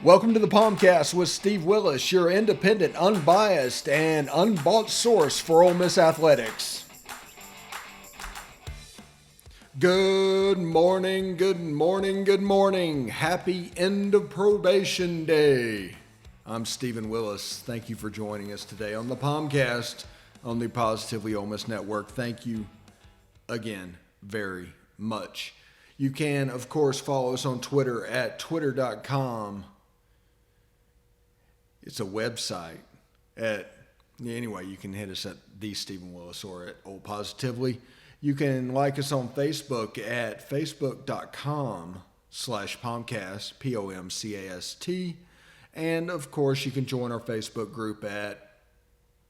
Welcome to the POMcast with Steve Willis, your independent, unbiased, and unbought source for Ole Miss athletics. Good morning, good morning, good morning. Happy end of probation day. I'm Stephen Willis. Thank you for joining us today on the POMcast on the Positively Ole Miss Network. Thank you again very much. You can, of course, follow us on Twitter at twitter.com. It's a website anyway, you can hit us at the Stephen Willis or at Old Positively. You can like us on Facebook at facebook.com/POMcast, POMcast. And of course, you can join our Facebook group at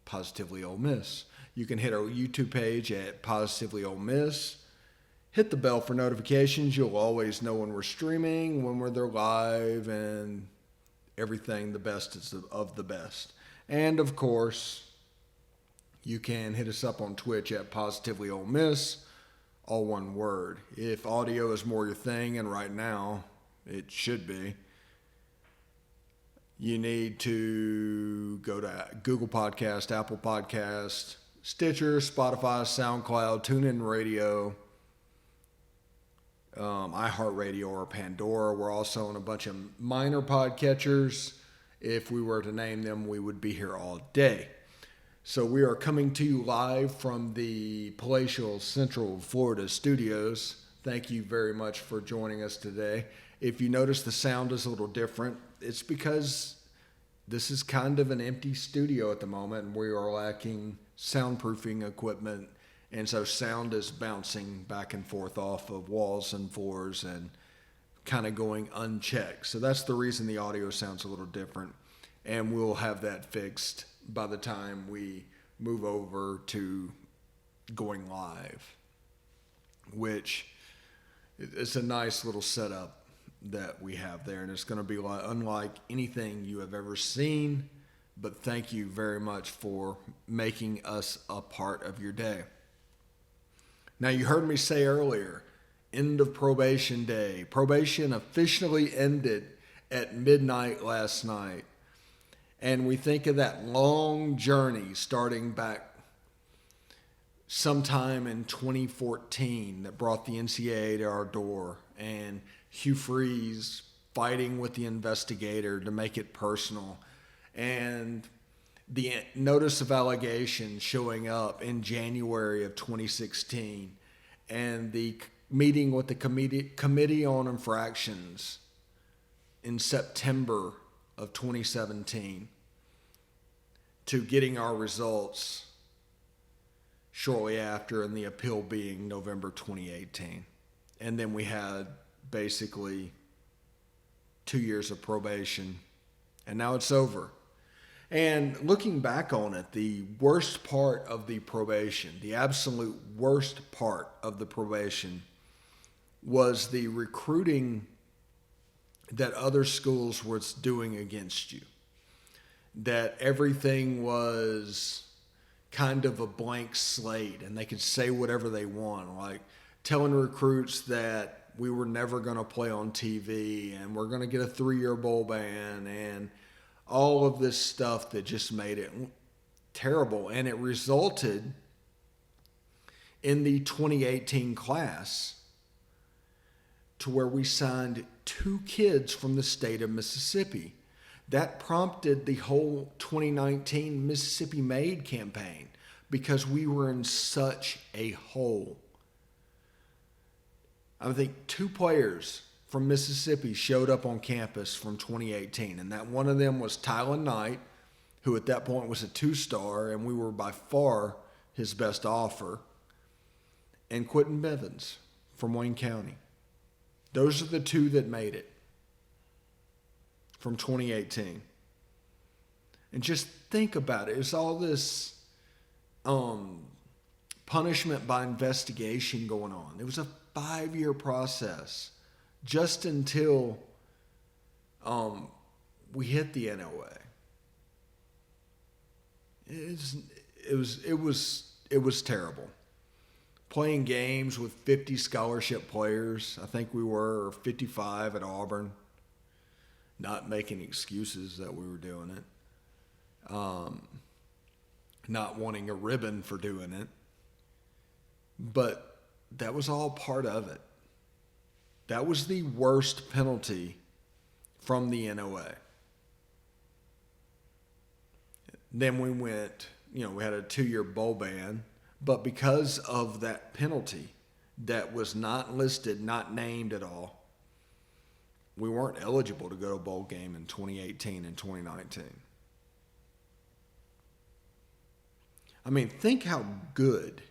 Positively Ole Miss. You can hit our YouTube page at Positively Ole Miss. Hit the bell for notifications. You'll always know when we're streaming, when we're there live, and everything the best is of the best. And of course, you can hit us up on Twitch at Positively Ole Miss, all one word. If audio is more your thing, and right now it should be, you need to go to Google Podcast, Apple Podcast, Stitcher, Spotify, SoundCloud, TuneIn Radio, iHeartRadio, or Pandora. We're also on a bunch of minor podcatchers. If we were to name them, we would be here all day. So we are coming to you live from the Palatial Central Florida studios. Thank you very much for joining us today. If you notice the sound is a little different, it's because this is kind of an empty studio at the moment, and we are lacking soundproofing equipment. And so sound is bouncing back and forth off of walls and floors and kind of going unchecked. So that's the reason the audio sounds a little different. And we'll have that fixed by the time we move over to going live, which is a nice little setup that we have there. And it's going to be unlike anything you have ever seen. But thank you very much for making us a part of your day. Now, you heard me say earlier, end of probation day. Probation officially ended at midnight last night. And we think of that long journey starting back sometime in 2014 that brought the NCAA to our door, and Hugh Freeze fighting with the investigator to make it personal, and the notice of allegation showing up in January of 2016, and the meeting with the Committee on Infractions in September of 2017, to getting our results shortly after, and the appeal being November 2018. And then we had basically 2 years of probation, and now it's over. And looking back on it, the worst part of the probation, the absolute worst part of the probation, was the recruiting that other schools were doing against you. That everything was kind of a blank slate, and they could say whatever they want, like telling recruits that we were never going to play on TV, and we're going to get a 3-year bowl ban, and all of this stuff that just made it terrible. And it resulted in the 2018 class to where we signed 2 kids from the state of Mississippi. That prompted the whole 2019 Mississippi Made campaign, because we were in such a hole. I think 2 players from Mississippi showed up on campus from 2018, and that one of them was Tylen Knight, who at that point was a 2-star, and we were by far his best offer, and Quentin Bevins from Wayne County. Those are the 2 that made it from 2018. And just think about it. It's all this punishment by investigation going on. It was a 5-year process just until we hit the NOA. It was terrible. Playing games with 50 scholarship players, I think we were, or 55 at Auburn. not making excuses that we were doing it, not wanting a ribbon for doing it. But that was all part of it. That was the worst penalty from the NOA. Then we went, we had a 2-year bowl ban, but because of that penalty that was not listed, not named at all, we weren't eligible to go to a bowl game in 2018 and 2019. I mean, think how good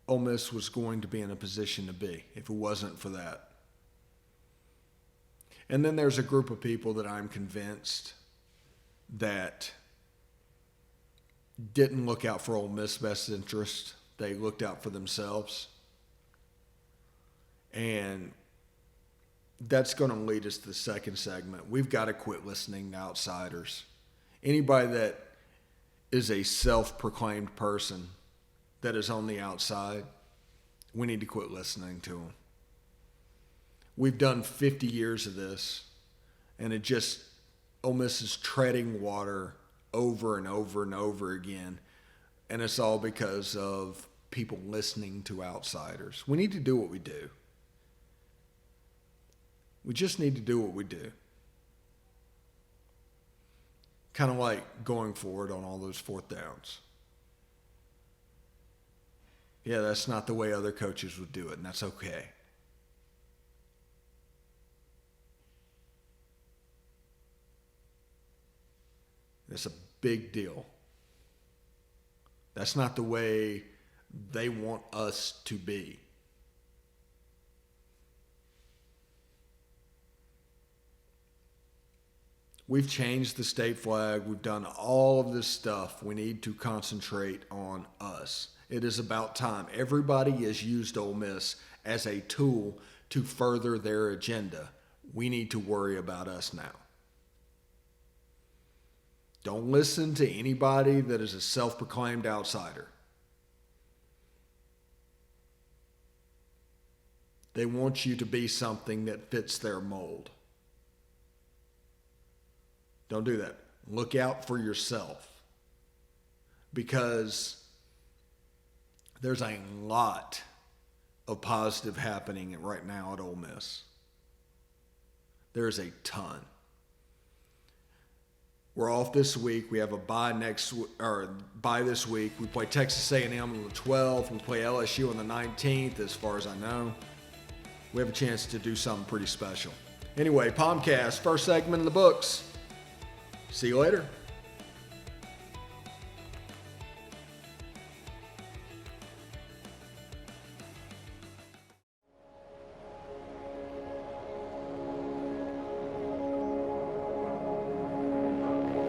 Ole Miss was going to be in a position to be if it wasn't for that. And then there's a group of people that I'm convinced that didn't look out for Ole Miss' best interest. They looked out for themselves. And that's going to lead us to the second segment. We've got to quit listening to outsiders. Anybody that is a self-proclaimed person that is on the outside, we need to quit listening to them. We've done 50 years of this, and Ole Miss is treading water over and over and over again, and it's all because of people listening to outsiders. We need to do what we do. We just need to do what we do. Kind of like going forward on all those 4th downs. Yeah, that's not the way other coaches would do it, and that's okay. It's a big deal. That's not the way they want us to be. We've changed the state flag. We've done all of this stuff. We need to concentrate on us. It is about time. Everybody has used Ole Miss as a tool to further their agenda. We need to worry about us now. Don't listen to anybody that is a self-proclaimed outsider. They want you to be something that fits their mold. Don't do that. Look out for yourself, because there's a lot of positive happening right now at Ole Miss. There's a ton. We're off this week. We have a bye this week. We play Texas A&M on the 12th. We play LSU on the 19th, as far as I know. We have a chance to do something pretty special. Anyway, POMcast, first segment in the books. See you later.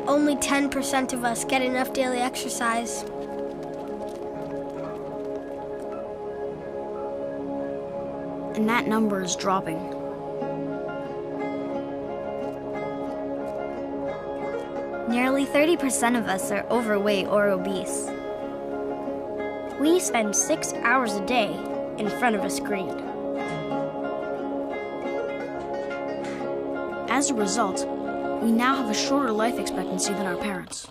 Only 10% of us get enough daily exercise. And that number is dropping. Nearly 30% of us are overweight or obese. We spend 6 hours a day in front of a screen. As a result, we now have a shorter life expectancy than our parents.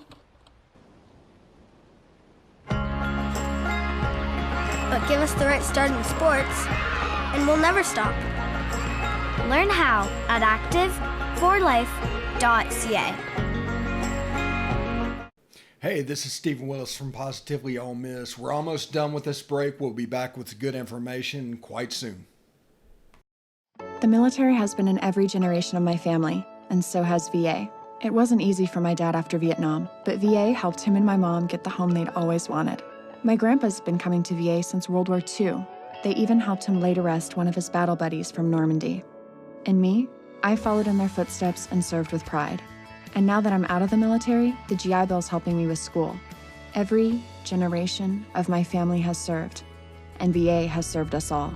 But give us the right start in sports, and we'll never stop. Learn how at active4life.ca. Hey, this is Stephen Willis from Positively Ole Miss. We're almost done with this break. We'll be back with good information quite soon. The military has been in every generation of my family, and so has VA. It wasn't easy for my dad after Vietnam, but VA helped him and my mom get the home they'd always wanted. My grandpa's been coming to VA since World War II. They even helped him lay to rest one of his battle buddies from Normandy. And me, I followed in their footsteps and served with pride. And now that I'm out of the military, the GI Bill's helping me with school. Every generation of my family has served, and VA has served us all.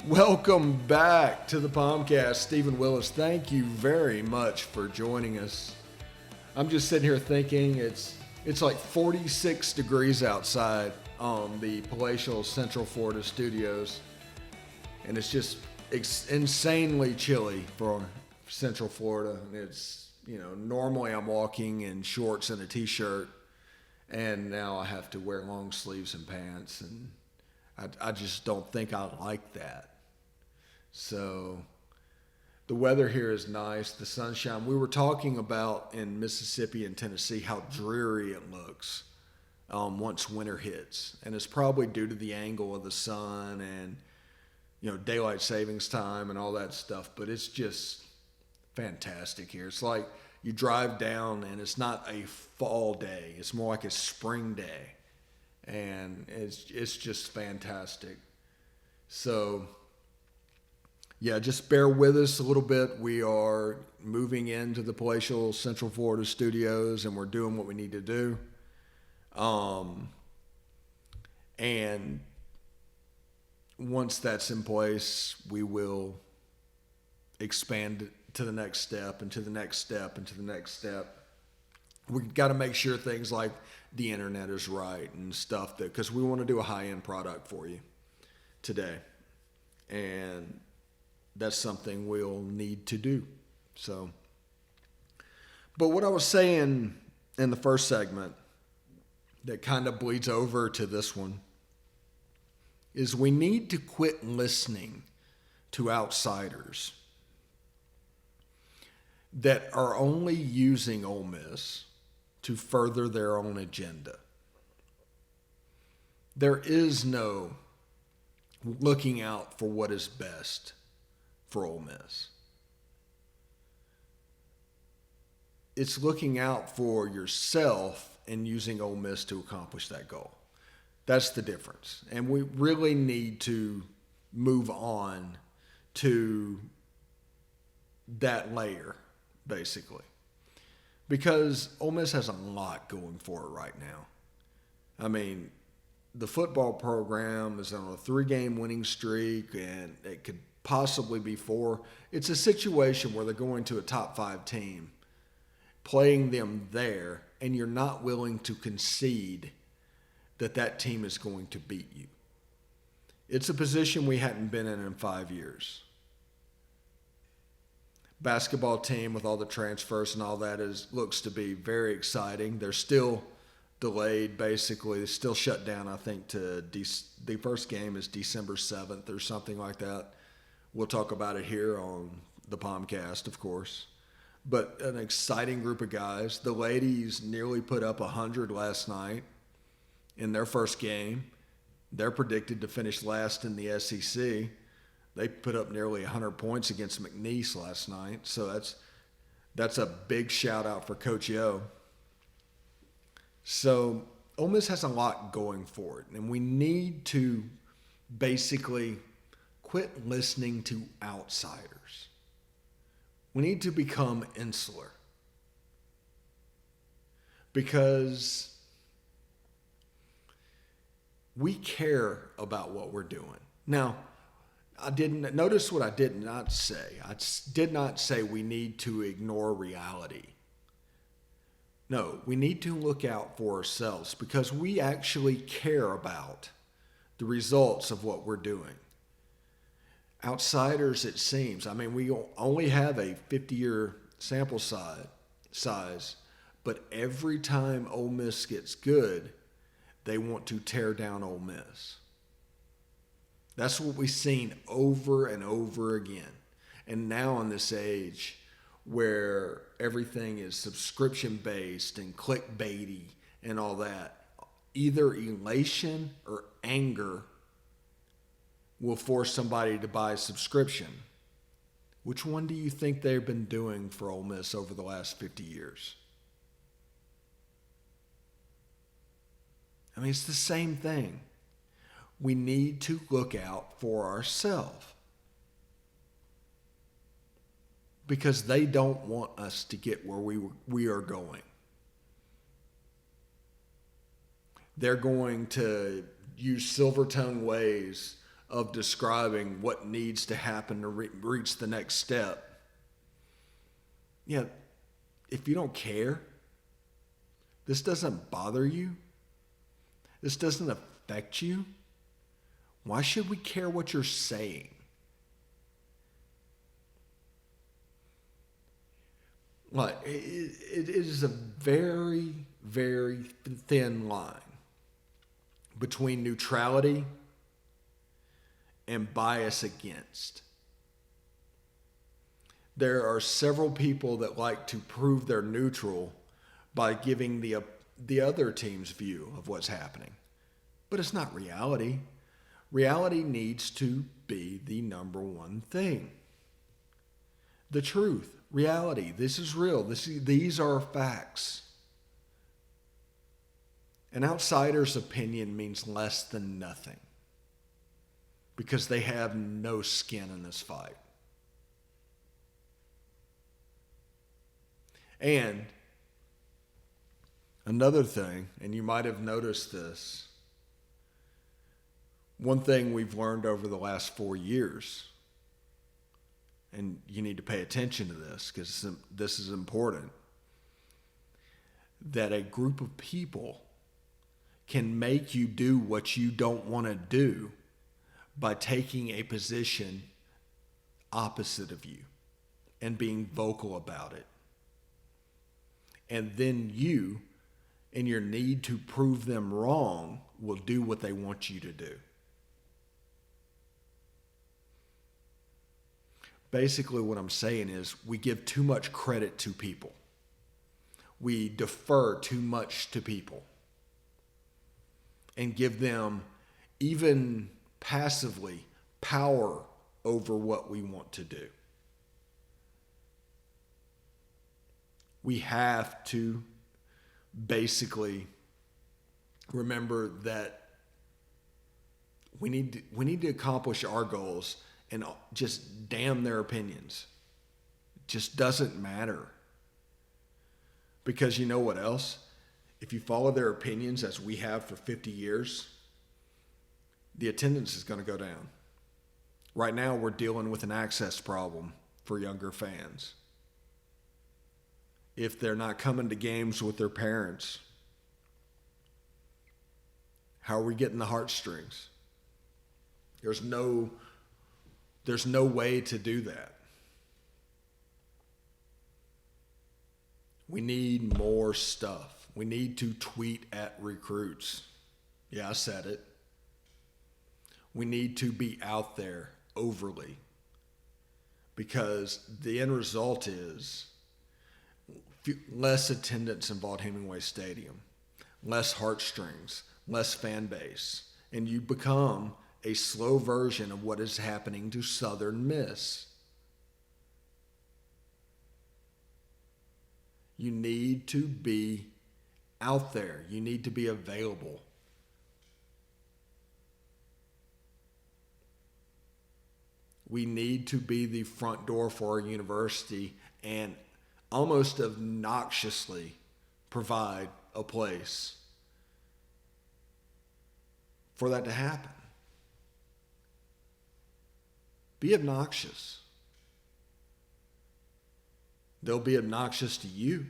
Welcome back to the POMcast. Stephen Willis, thank you very much for joining us. I'm just sitting here thinking it's like 46 degrees outside on the palatial Central Florida studios. and it's just insanely chilly for Central Florida. And it's, normally I'm walking in shorts and a t-shirt, and now I have to wear long sleeves and pants, and I just don't think I like that. So the weather here is nice, the sunshine. We were talking about in Mississippi and Tennessee how dreary it looks once winter hits. And it's probably due to the angle of the sun and, daylight savings time and all that stuff. But it's just fantastic here. It's like you drive down and it's not a fall day. It's more like a spring day. And it's just fantastic. So, yeah, just bear with us a little bit. We are moving into the palatial Central Florida studios, and we're doing what we need to do. And once that's in place, we will expand to the next step and to the next step and to the next step. We've got to make sure things like the internet is right and stuff, because we want to do a high-end product for you today. And that's something we'll need to do. So, but what I was saying in the first segment that kind of bleeds over to this one is we need to quit listening to outsiders that are only using Ole Miss to further their own agenda. There is no looking out for what is best for Ole Miss. It's looking out for yourself and using Ole Miss to accomplish that goal. That's the difference. And we really need to move on to that layer, basically. Because Ole Miss has a lot going for it right now. I mean, the football program is on a 3-game winning streak, and it could possibly be 4. It's a situation where they're going to a top 5 team, playing them there, and you're not willing to concede that team is going to beat you. It's a position we hadn't been in 5 years. Basketball team with all the transfers and all that looks to be very exciting. They're still delayed, basically. They're still shut down, I think, to the first game is December 7th or something like that. We'll talk about it here on the POMcast, of course. But an exciting group of guys. The ladies nearly put up 100 last night in their first game. They're predicted to finish last in the SEC. They put up nearly 100 points against McNeese last night. So that's a big shout out for Coach Yo. So Ole Miss has a lot going for it, and we need to basically quit listening to outsiders. We need to become insular, because we care about what we're doing. Now, I didn't notice what I did not say. I did not say we need to ignore reality. No, we need to look out for ourselves, because we actually care about the results of what we're doing. Outsiders, it seems, I mean, we only have a 50-year sample size, but every time Ole Miss gets good, they want to tear down Ole Miss. That's what we've seen over and over again. And now in this age where everything is subscription-based and clickbaity and all that, either elation or anger will force somebody to buy a subscription. Which one do you think they've been doing for Ole Miss over the last 50 years? I mean, it's the same thing. We need to look out for ourselves, because they don't want us to get where we are going. They're going to use silver-tongued ways of describing what needs to happen to reach the next step. Yeah, if you don't care, this doesn't bother you, this doesn't affect you, why should we care what you're saying? Like, it is a very, very thin line between neutrality and bias against. There are several people that like to prove they're neutral by giving the other team's view of what's happening. But it's not reality. Reality needs to be the number one thing. The truth, reality, this is real. These are facts. An outsider's opinion means less than nothing because they have no skin in this fight. And another thing, and you might have noticed this, one thing we've learned over the last 4 years, and you need to pay attention to this because this is important, that a group of people can make you do what you don't want to do by taking a position opposite of you and being vocal about it. And then you, in your need to prove them wrong, will do what they want you to do. Basically, what I'm saying is we give too much credit to people. We defer too much to people and give them, even passively, power over what we want to do. We have to basically remember that we need to accomplish our goals and just damn their opinions. It just doesn't matter. Because you know what else? If you follow their opinions as we have for 50 years, the attendance is going to go down. Right now, we're dealing with an access problem for younger fans. If they're not coming to games with their parents, how are we getting the heartstrings? There's no way to do that. We need more stuff. We need to tweet at recruits. Yeah, I said it. We need to be out there overly because the end result is less attendance in Vaught-Hemingway Stadium, less heartstrings, less fan base, and you become a slow version of what is happening to Southern Miss. You need to be out there. You need to be available. We need to be the front door for our university and almost obnoxiously provide a place for that to happen. Be obnoxious. They'll be obnoxious to you.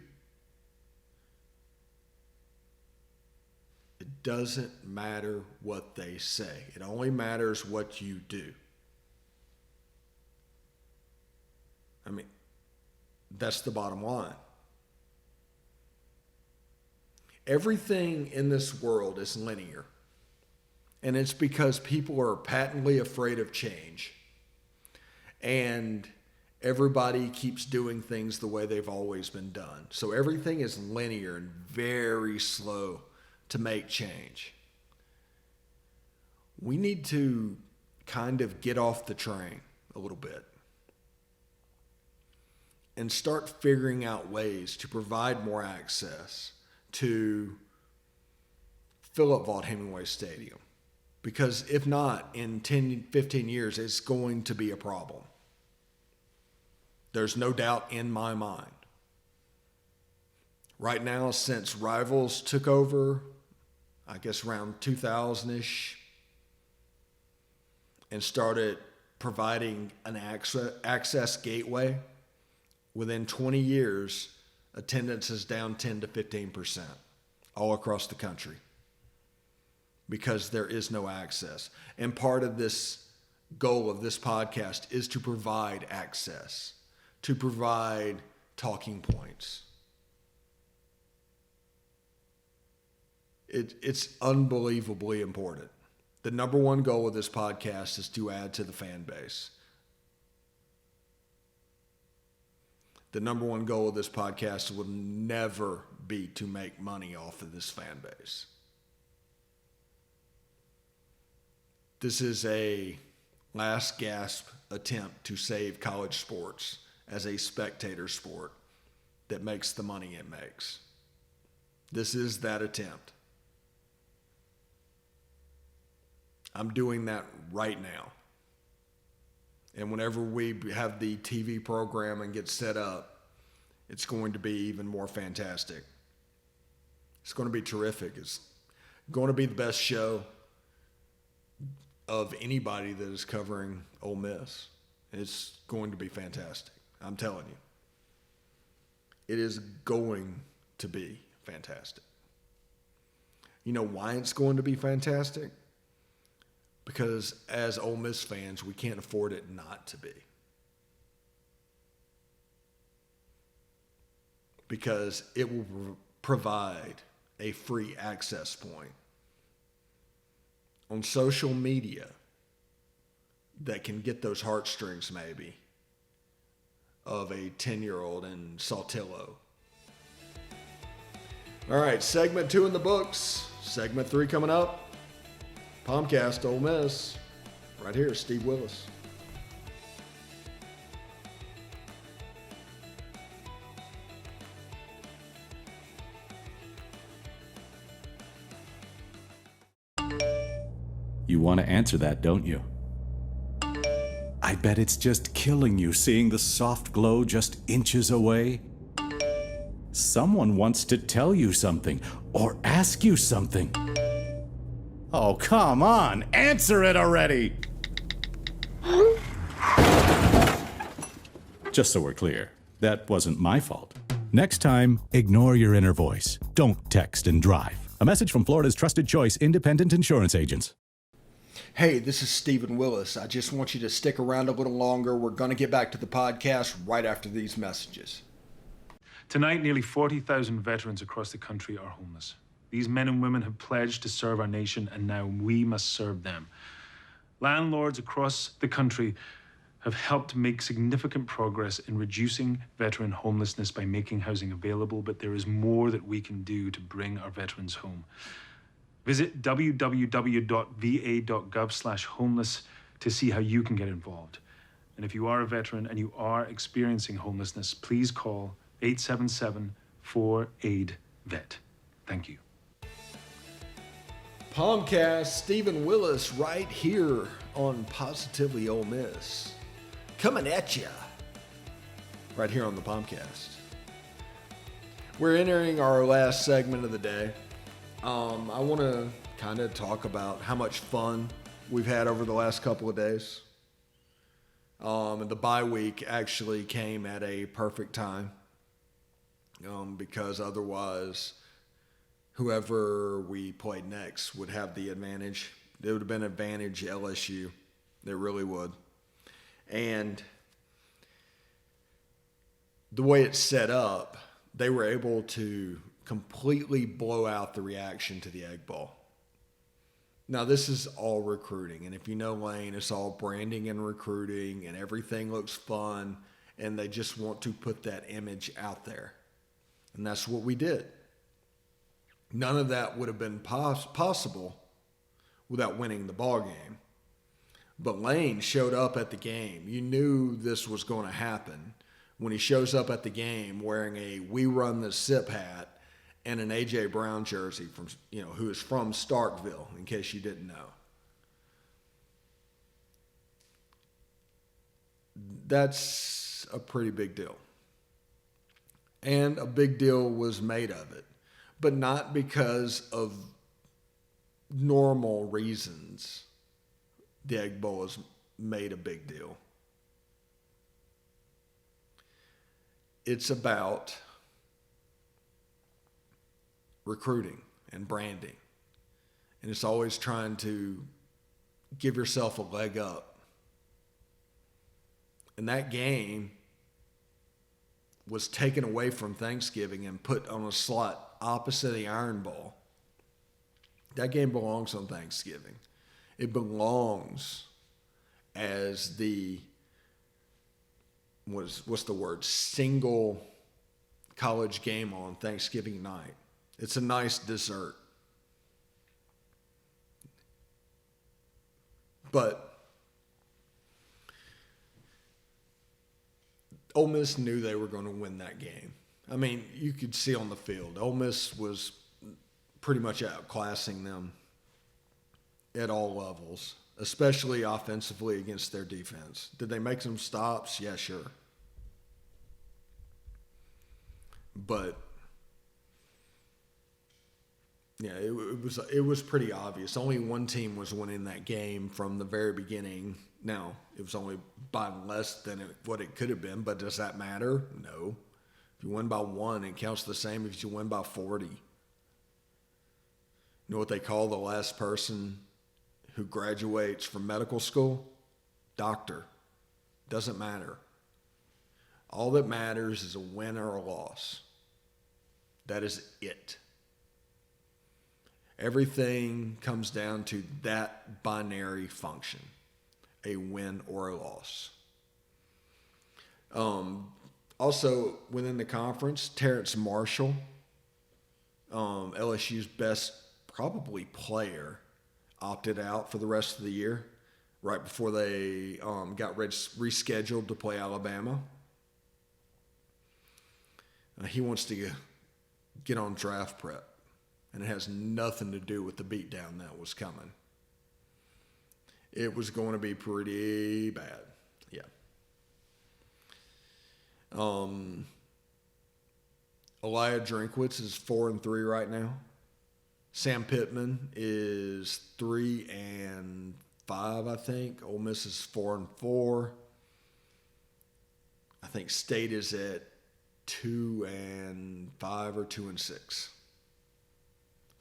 It doesn't matter what they say. It only matters what you do. I mean, that's the bottom line. Everything in this world is linear. And it's because people are patently afraid of change. And everybody keeps doing things the way they've always been done. So everything is linear and very slow to make change. We need to kind of get off the train a little bit and start figuring out ways to provide more access to fill up Vaught-Hemingway Stadium. Because if not, in 10, 15 years, it's going to be a problem. There's no doubt in my mind. Right now, since Rivals took over, I guess around 2000-ish, and started providing an access gateway, within 20 years, attendance is down 10 to 15% all across the country because there is no access. And part of this goal of this podcast is to provide access, to provide talking points. It's unbelievably important. The number one goal of this podcast is to add to the fan base. The number one goal of this podcast will never be to make money off of this fan base. This is a last gasp attempt to save college sports as a spectator sport that makes the money it makes. This is that attempt. I'm doing that right now. And whenever we have the TV program and get set up, it's going to be even more fantastic. It's going to be terrific. It's going to be the best show of anybody that is covering Ole Miss. It's going to be fantastic. I'm telling you. It is going to be fantastic. You know why it's going to be fantastic? Because as Ole Miss fans, we can't afford it not to be. Because it will provide a free access point on social media that can get those heartstrings maybe of a 10-year-old in Saltillo. All right, segment 2 in the books. Segment 3 coming up. POMcast, Ole Miss. Right here, Steve Willis. You want to answer that, don't you? I bet it's just killing you seeing the soft glow just inches away. Someone wants to tell you something or ask you something. Oh, come on, answer it already! Just so we're clear, that wasn't my fault. Next time, ignore your inner voice. Don't text and drive. A message from Florida's trusted choice independent insurance agents. Hey, this is Stephen Willis. I just want you to stick around a little longer. We're going to get back to the podcast right after these messages. Tonight, nearly 40,000 veterans across the country are homeless. These men and women have pledged to serve our nation, and now we must serve them. Landlords across the country have helped make significant progress in reducing veteran homelessness by making housing available, but there is more that we can do to bring our veterans home. Visit www.va.gov/homeless to see how you can get involved. And if you are a veteran and you are experiencing homelessness, please call 877-4AID-VET. Thank you. POMcast, Stephen Willis right here on Positively Ole Miss. Coming at ya right here on the POMcast. We're entering our last segment of the day. I want to kind of talk about how much fun we've had over the last couple of days. And the bye week actually came at a perfect time because otherwise whoever we played next would have the advantage. It would have been advantage LSU. It really would. And the way it's set up, they were able to completely blow out the reaction to the Egg Bowl. Now, this is all recruiting. And if you know Lane, it's all branding and recruiting, and everything looks fun, and they just want to put that image out there. And that's what we did. None of that would have been possible without winning the ball game. But Lane showed up at the game. You knew this was going to happen when he shows up at the game wearing a "We Run the SIP" hat and an A.J. Brown jersey from, who is from Starkville, in case you didn't know. That's a pretty big deal. And a big deal was made of it, but not because of normal reasons. The Egg Bowl has made a big deal. It's about recruiting and branding. And it's always trying to give yourself a leg up. And that game was taken away from Thanksgiving and put on a slot opposite the Iron Bowl. That game belongs on Thanksgiving. It belongs as the, what's the word, single college game on Thanksgiving night. It's a nice dessert. But Ole Miss knew they were going to win that game. I mean, you could see on the field, Ole Miss was pretty much outclassing them at all levels, especially offensively against their defense. Did they make some stops? Yeah, sure. But yeah, it was pretty obvious. Only one team was winning that game from the very beginning. Now, it was only by less than what it could have been, but does that matter? No. If you win by 1, it counts the same if you win by 40. You know what they call the last person who graduates from medical school? Doctor. Doesn't matter. All that matters is a win or a loss. That is it. Everything comes down to that binary function, a win or a loss. Also, within the conference, Terrence Marshall, LSU's best probably player, opted out for the rest of the year right before they got rescheduled to play Alabama. He wants to get on draft prep, and it has nothing to do with the beatdown that was coming. It was going to be pretty bad. Yeah. Elijah Drinkwitz is 4-3 right now. Sam Pittman is 3-5, I think. Ole Miss is 4-4. I think State is at 2-5 or 2-6.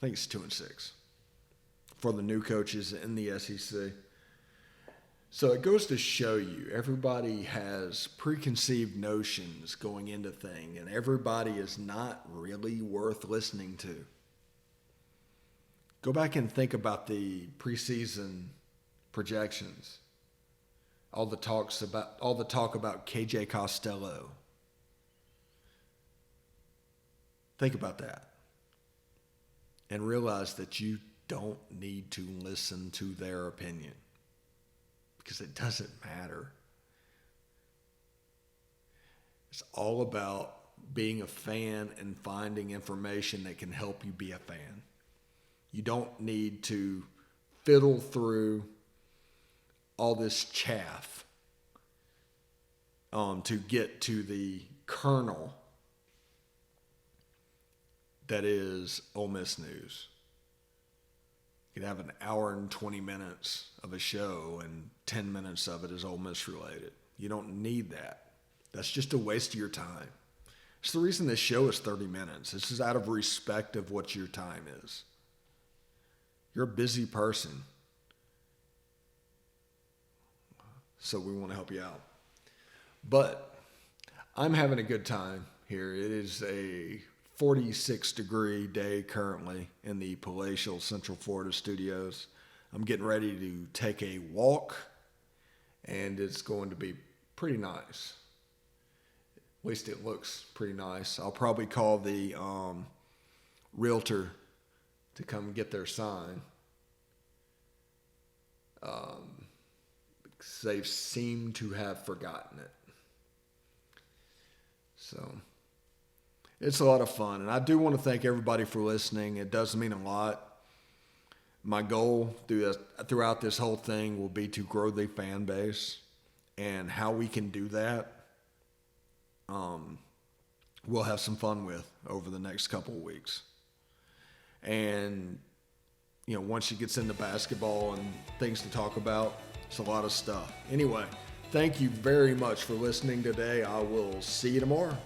I think it's 2-6 for the new coaches in the SEC. So it goes to show you, everybody has preconceived notions going into things, and everybody is not really worth listening to. Go back and think about the preseason projections. All the talk about KJ Costello. Think about that. And realize that you don't need to listen to their opinion, because it doesn't matter. It's all about being a fan and finding information that can help you be a fan. You don't need to fiddle through all this chaff to get to the kernel that is Ole Miss news. You can have an hour and 20 minutes of a show, and 10 minutes of it is Ole Miss related. You don't need that. That's just a waste of your time. It's the reason this show is 30 minutes. This is out of respect of what your time is. You're a busy person, so we want to help you out. But I'm having a good time here. It is a 46-degree day currently in the palatial Central Florida studios. I'm getting ready to take a walk, and it's going to be pretty nice. At least it looks pretty nice. I'll probably call the realtor to come get their sign. Because they seem to have forgotten it. So it's a lot of fun. And I do want to thank everybody for listening. It does mean a lot. My goal throughout this whole thing will be to grow the fan base. And how we can do that, we'll have some fun with over the next couple of weeks. And, you know, once it gets into basketball and things to talk about, it's a lot of stuff. Anyway, thank you very much for listening today. I will see you tomorrow.